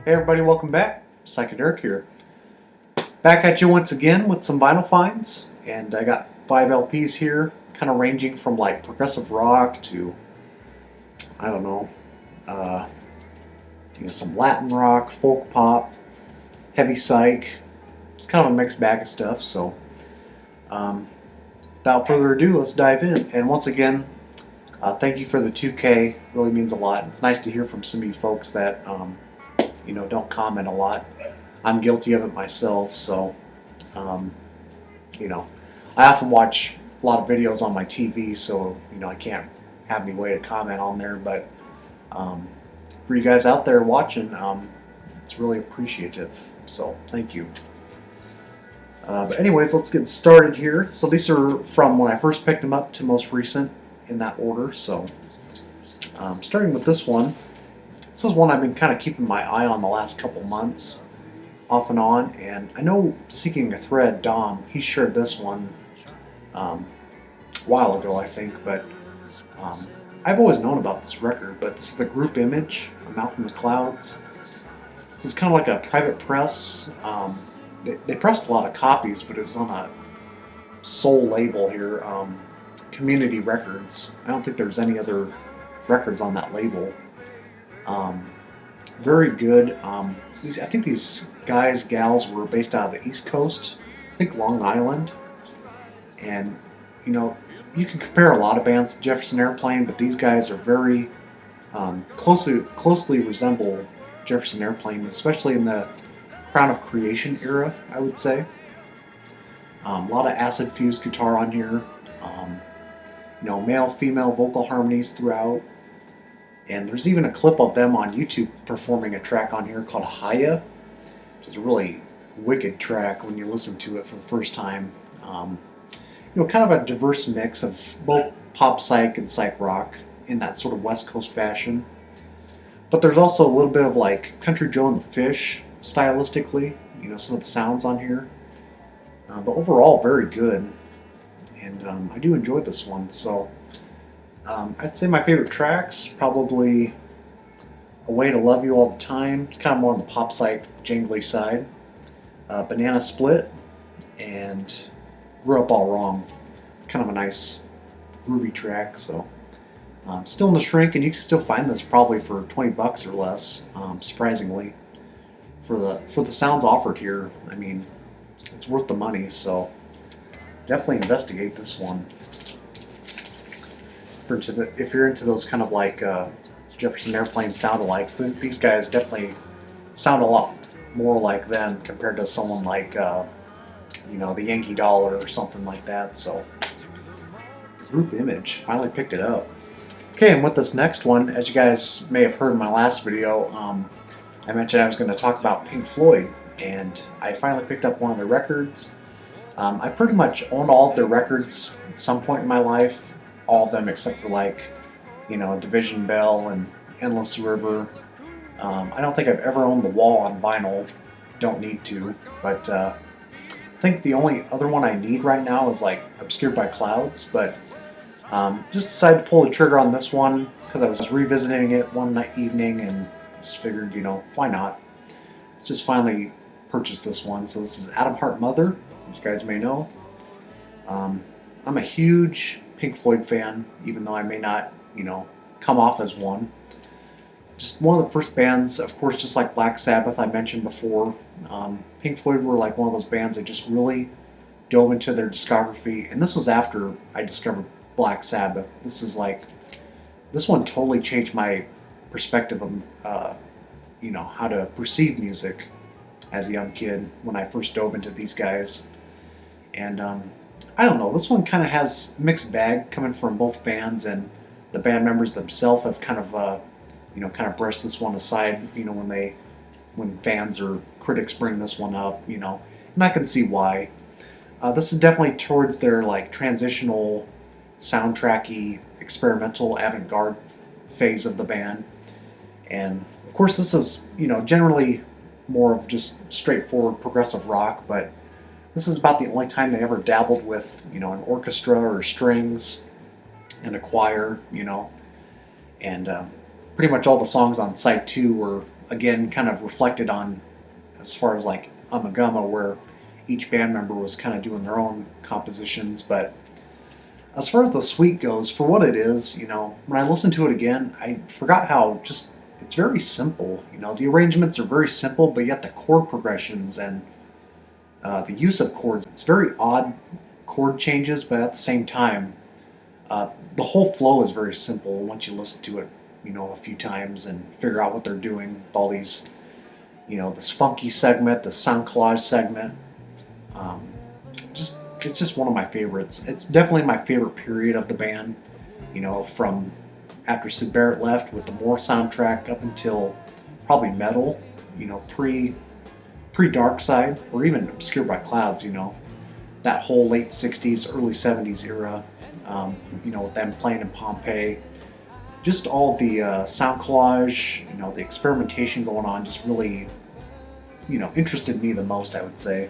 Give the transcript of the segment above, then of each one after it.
Hey everybody, welcome back. Psychedelic here. Back at you once again with some vinyl finds, and I got 5 LPs here, kind of ranging from like progressive rock to, I don't know, uh, some Latin rock, folk pop, heavy psych. It's kind of a mixed bag of stuff. So, without further ado, let's dive in. And once again, thank you for the 2K. Really means a lot. It's nice to hear from some of you folks that don't comment a lot. I'm guilty of it myself, so um, I often watch a lot of videos on my TV, so I can't have any way to comment on there. But for you guys out there watching, it's really appreciative. So thank you. But anyways, let's get started here. So these are from when I first picked them up to most recent in that order. So starting with this one. This is one I've been kind of keeping my eye on the last couple months, off and on. And I know Seeking a Thread, Dom, he shared this one a while ago, I think. But I've always known about this record. But this is the group Image, A Mouth in the Clouds. This is kind of like a private press. They pressed a lot of copies, but it was on a sole label here, Community Records. I don't think there's any other records on that label. Very good. I think these guys, gals were based out of the East Coast. I think Long Island. And, you can compare a lot of bands to Jefferson Airplane, but these guys are very closely resemble Jefferson Airplane, especially in the Crown of Creation era, I would say. A lot of acid-fused guitar on here. Male-female vocal harmonies throughout. And there's even a clip of them on YouTube performing a track on here called Haya, which is a really wicked track when you listen to it for the first time. Kind of a diverse mix of both pop psych and psych rock in that sort of West Coast fashion. But there's also a little bit of like Country Joe and the Fish stylistically, some of the sounds on here. But overall, very good. And I do enjoy this one, so... I'd say my favorite tracks, probably A Way to Love You All the Time. It's kind of more on the pop psych, jangly side. Banana Split, and Grew Up All Wrong. It's kind of a nice, groovy track. So, still in the shrink, and you can still find this probably for $20 or less. Surprisingly, for the sounds offered here, I mean, it's worth the money. So, definitely investigate this one. If you're into those kind of like Jefferson Airplane sound-alikes, these guys definitely sound a lot more like them compared to someone like, the Yankee Dollar or something like that. So, group Image, finally picked it up. Okay, and with this next one, as you guys may have heard in my last video, I mentioned I was going to talk about Pink Floyd, and I finally picked up one of their records. I pretty much own all of their records at some point in my life. All of them except for like, Division Bell and Endless River. I don't think I've ever owned The Wall on vinyl. Don't need to. But I think the only other one I need right now is like Obscured by Clouds. But just decided to pull the trigger on this one because I was revisiting it one evening and just figured, why not? Let's just finally purchase this one. So this is Atom Heart Mother, as you guys may know. I'm a huge Pink Floyd fan, even though I may not, come off as one. Just one of the first bands, of course, just like Black Sabbath I mentioned before. Pink Floyd were like one of those bands that just really dove into their discography, and this was after I discovered Black Sabbath. This one totally changed my perspective of, how to perceive music as a young kid when I first dove into these guys. And I don't know, this one kind of has a mixed bag coming from both fans, and the band members themselves have kind of brushed this one aside, when fans or critics bring this one up, and I can see why. This is definitely towards their like transitional, soundtracky, experimental, avant-garde phase of the band. And of course this is, generally more of just straightforward progressive rock, but this is about the only time they ever dabbled with, an orchestra or strings and a choir, and pretty much all the songs on side 2 were again, kind of reflected on as far as like Ummagumma, where each band member was kind of doing their own compositions. But as far as the suite goes, for what it is, when I listen to it again, I forgot how just it's very simple. The arrangements are very simple, but yet the chord progressions and the use of chords, it's very odd chord changes, but at the same time, the whole flow is very simple once you listen to it, a few times and figure out what they're doing with all these, this funky segment, the sound collage segment. It's just one of my favorites. It's definitely my favorite period of the band, from after Syd Barrett left with the More soundtrack up until probably Metal, pre Dark Side, or even Obscured by Clouds, that whole late 60s, early 70s era, with them playing in Pompeii. Just all the sound collage, the experimentation going on just really, interested me the most, I would say.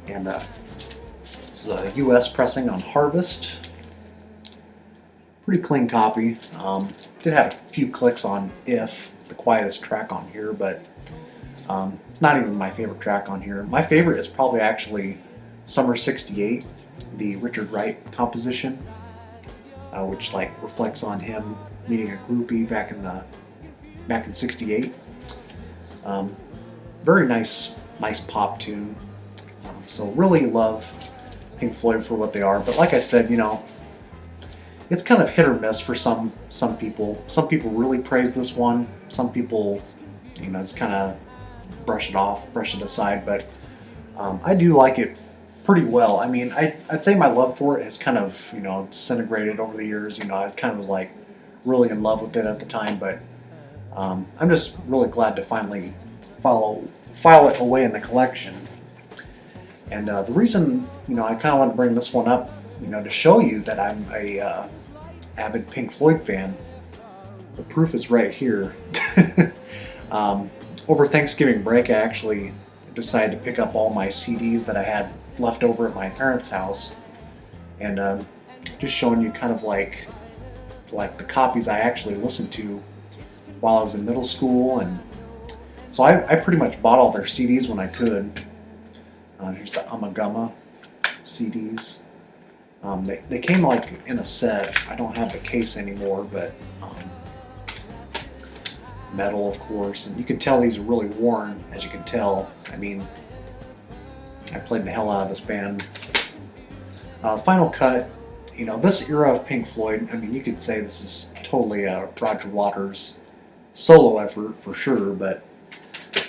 And this is a U.S. pressing on Harvest. Pretty clean copy. Did have a few clicks on If, the quietest track on here, but it's not even my favorite track on here. My favorite is probably actually Summer 68, the Richard Wright composition, which reflects on him meeting a groupie back in '68. Very nice pop tune. So really love Pink Floyd for what they are. But like I said, it's kind of hit or miss for some people. Some people really praise this one. Some people, just kind of brush it aside. But I do like it pretty well. I mean, I'd say my love for it has kind of, disintegrated over the years. I kind of was really in love with it at the time. But I'm just really glad to finally file it away in the collection. And the reason, I kind of want to bring this one up, to show you that I'm a avid Pink Floyd fan. The proof is right here. Over Thanksgiving break, I actually decided to pick up all my CDs that I had left over at my parents' house, and just showing you kind of like the copies I actually listened to while I was in middle school. And so I pretty much bought all their CDs when I could. Here's the Ummagumma CDs. They came in a set. I don't have the case anymore, but Metal, of course, and you can tell these are really worn, as you can tell. I mean, I played the hell out of this band. Final Cut, this era of Pink Floyd, I mean, you could say this is totally a Roger Waters solo effort for sure, but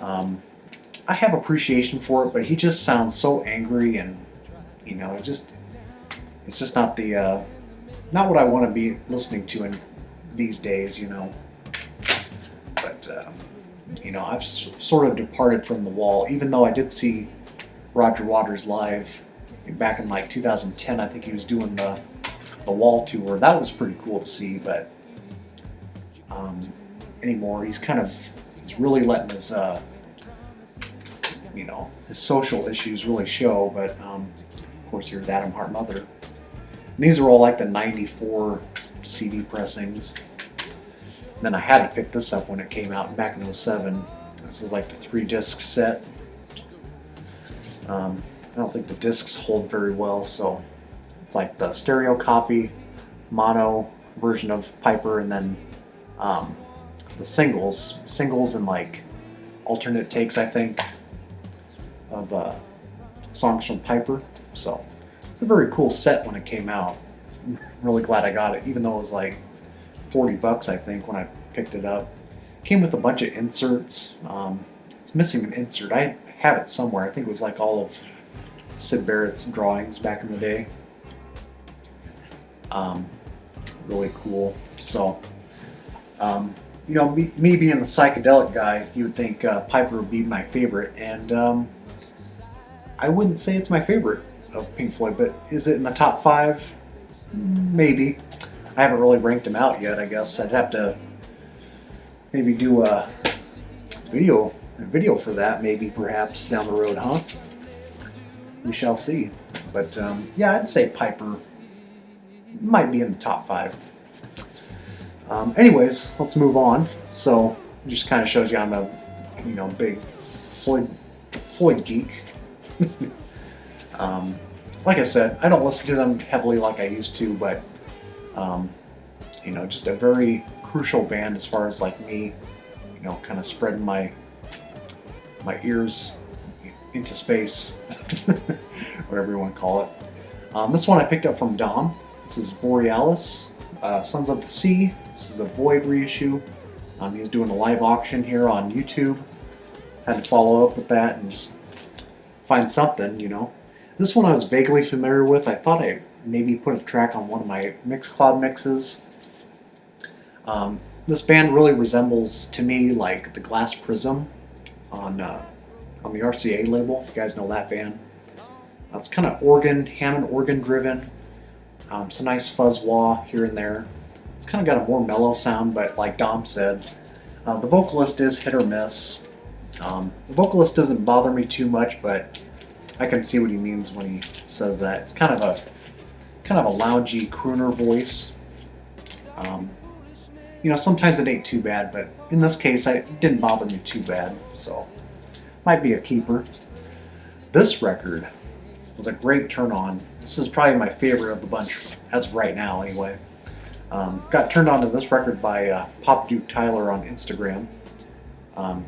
I have appreciation for it, but he just sounds so angry, and it's just not the not what I want to be listening to in these days, But I've sort of departed from the wall, even though I did see Roger Waters live back in 2010. I think he was doing the Wall tour. That was pretty cool to see, but anymore he's really letting his his social issues really show. But of course, here's Adam Hart Mother. And these are all the '94 CD pressings. And then I had to pick this up when it came out back in '07. This is the 3-disc set. I don't think the discs hold very well, so it's the stereo copy, mono version of Piper, and then the singles and alternate takes, I think, of songs from Piper. So it's a very cool set when it came out. I'm really glad I got it, even though it was $40, I think, when I picked it up. Came with a bunch of inserts. It's missing an insert. I have it somewhere. I think it was all of Syd Barrett's drawings back in the day. Really cool. So, me being the psychedelic guy, you would think Piper would be my favorite, and I wouldn't say it's my favorite of Pink Floyd, but is it in the top 5? Maybe. I haven't really ranked them out yet. I guess I'd have to maybe do a video for that, maybe perhaps down the road, huh? We shall see. But yeah, I'd say Piper might be in the top 5. Anyways, let's move on. So Just kind of shows you I'm a, big Floyd geek. Like I said, I don't listen to them heavily like I used to, but um, just a very crucial band as far as like me, kind of spreading my ears into space, whatever you want to call it. This one I picked up from Dom. This is Borealis, Sons of the Sea. This is a Void reissue. He was doing a live auction here on YouTube. Had to follow up with that and just find something, This one I was vaguely familiar with. I thought I maybe put a track on one of my Mixcloud mixes. This band really resembles, to me, like the Glass Prism on the RCA label, if you guys know that band. It's kind of Hammond organ driven. Some nice fuzz wah here and there. It's kind of got a more mellow sound, but like Dom said, the vocalist is hit or miss. The vocalist doesn't bother me too much, but I can see what he means when he says that. It's kind of a loungy crooner voice. Sometimes it ain't too bad, but in this case, it didn't bother me too bad, so might be a keeper. This record was a great turn on. This is probably my favorite of the bunch, as of right now, anyway. Got turned on to this record by Pop Duke Tyler on Instagram.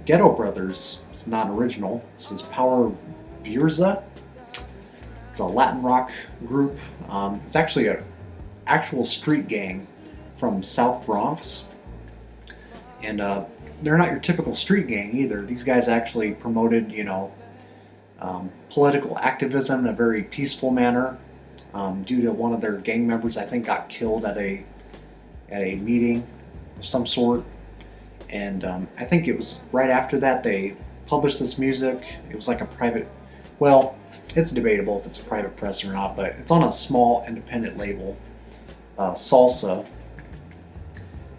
Ghetto Brothers, it's not original. This is Power Virza. It's a Latin rock group. It's actually an actual street gang from South Bronx. And they're not your typical street gang either. These guys actually promoted, political activism in a very peaceful manner. Due to one of their gang members, I think, got killed at a meeting of some sort. And I think it was right after that they published this music. It was like a private, well, it's debatable if it's a private press or not, but it's on a small independent label, Salsa.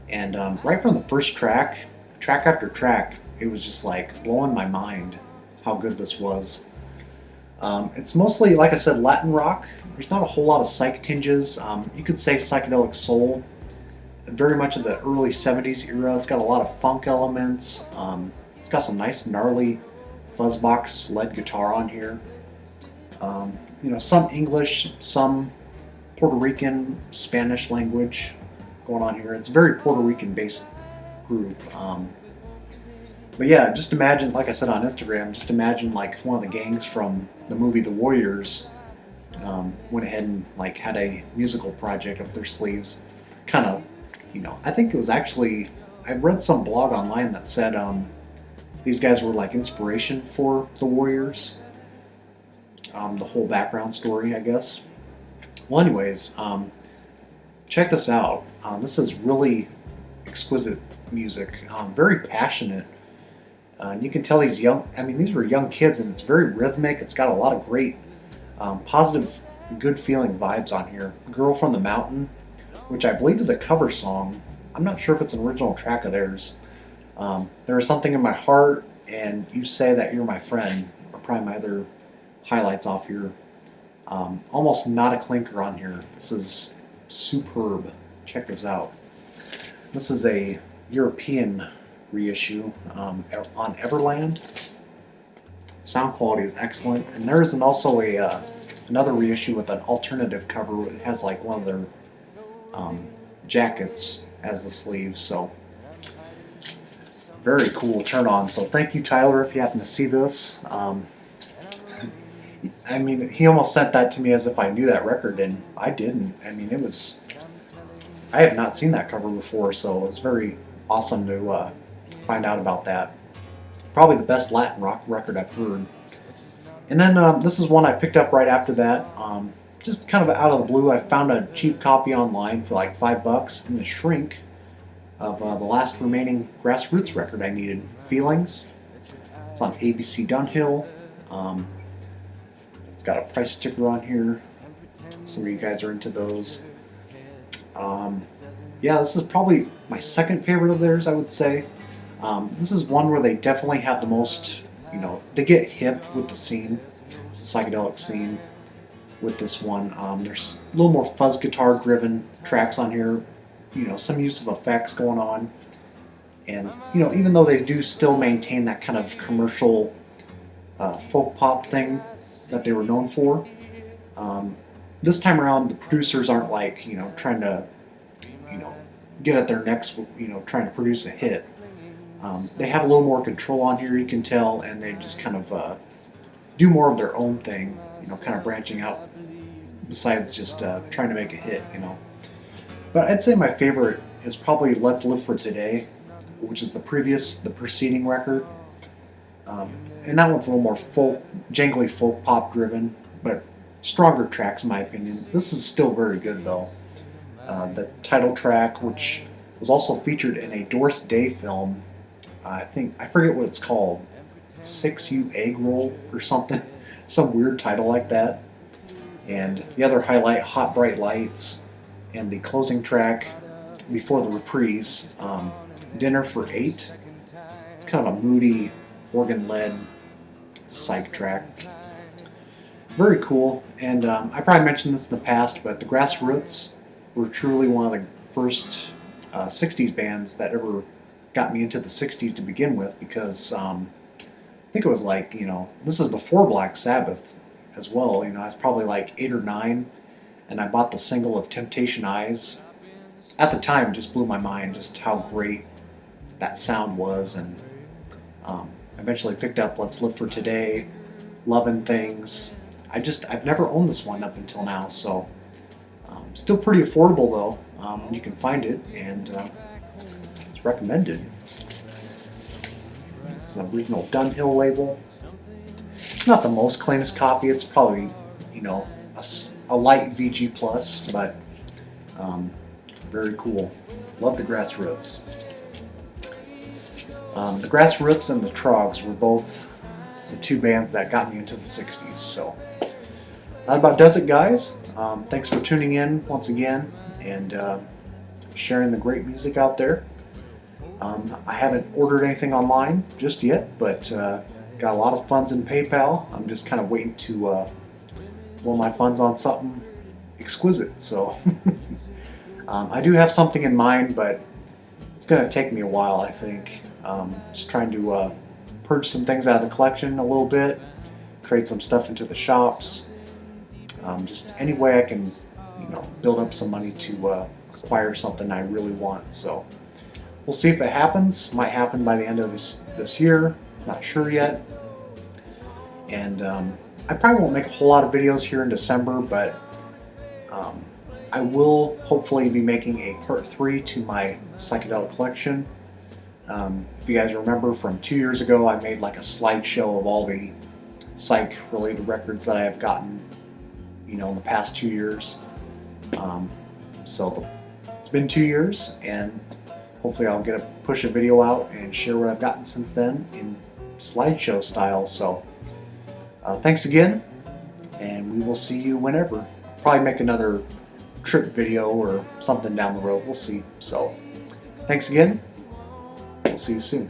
And right from the first track after track, it was just like blowing my mind how good this was. It's mostly, like I said, Latin rock. There's not a whole lot of psych tinges. You could say psychedelic soul. Very much of the early 70s era. It's got a lot of funk elements. It's got some nice gnarly fuzzbox lead guitar on here. Some English, some Puerto Rican, Spanish language going on here. It's a very Puerto Rican based group. But yeah, just imagine, like I said on Instagram, just imagine like if one of the gangs from the movie The Warriors went ahead and like had a musical project up their sleeves. Kind of, I think it was actually, I read some blog online that said these guys were like inspiration for The Warriors. The whole background story, I guess. Well, anyways, check this out. This is really exquisite music, very passionate. And you can tell these were young kids, and it's very rhythmic. It's got a lot of great, positive, good feeling vibes on here. Girl from the Mountain, which I believe is a cover song. I'm not sure if it's an original track of theirs. There is Something in My Heart, and You Say That You're My Friend are probably my other highlights off here. Almost not a clinker on here. This is superb. Check this out. This is a European reissue on Everland. Sound quality is excellent, and there is also another reissue with an alternative cover. It has like one of their jackets as the sleeves, so very cool turn on. So thank you, Tyler, if you happen to see this. He almost sent that to me as if I knew that record, and I didn't. I have not seen that cover before, so it was very awesome to find out about that. Probably the best Latin rock record I've heard. And then this is one I picked up right after that. Just kind of out of the blue, I found a cheap copy online for like $5 in the shrink of the last remaining Grassroots record I needed, Feelings. It's on ABC Dunhill. It's got a price sticker on here. Some of you guys are into those. Yeah, this is probably my second favorite of theirs, I would say. This is one where they definitely have the most, they get hip with the scene, the psychedelic scene with this one. There's a little more fuzz guitar driven tracks on here, some use of effects going on. And even though they do still maintain that kind of commercial folk pop thing that they were known for, this time around the producers aren't like trying to get at their necks, trying to produce a hit. They have a little more control on here, you can tell, and they just kind of do more of their own thing, kind of branching out besides just trying to make a hit, But I'd say my favorite is probably Let's Live for Today, which is the preceding record. And that one's a little more jangly folk pop driven, but stronger tracks in my opinion. This is still very good though. The title track, which was also featured in a Doris Day film, I forget what it's called, 6U Egg Roll or something, some weird title like that. And the other highlight, Hot Bright Lights, and the closing track before the reprise, Dinner for Eight. It's kind of a moody, organ-led psych track. Very cool, and I probably mentioned this in the past, but the Grassroots were truly one of the first 60s bands that ever got me into the 60s to begin with, because I think it was like, this is before Black Sabbath as well. I was probably like 8 or 9, and I bought the single of Temptation Eyes. At the time, it just blew my mind just how great that sound was, and eventually picked up Let's Live for Today, Lovin' Things. I've never owned this one up until now, so still pretty affordable though when you can find it, and it's recommended. It's an original Dunhill label. It's not the most cleanest copy. It's probably a light VG plus, but very cool. Love the Grassroots. The Grassroots and the Trogs were both the two bands that got me into the 60s. So that about does it, guys. Thanks for tuning in once again and sharing the great music out there. I haven't ordered anything online just yet, but got a lot of funds in PayPal. I'm just kind of waiting to blow my funds on something exquisite. So I do have something in mind, but it's going to take me a while, I think. Just trying to purge some things out of the collection a little bit, trade some stuff into the shops. Just any way I can, build up some money to acquire something I really want. So we'll see if it happens. Might happen by the end of this year. Not sure yet. And I probably won't make a whole lot of videos here in December, but I will hopefully be making a part 3 to my psychedelic collection. If you guys remember from 2 years ago, I made like a slideshow of all the psych-related records that I have gotten, in the past 2 years. So it's been 2 years, and hopefully I'll push a video out and share what I've gotten since then in slideshow style. So thanks again, and we will see you whenever. Probably make another trip video or something down the road. We'll see. So thanks again. We'll see you soon.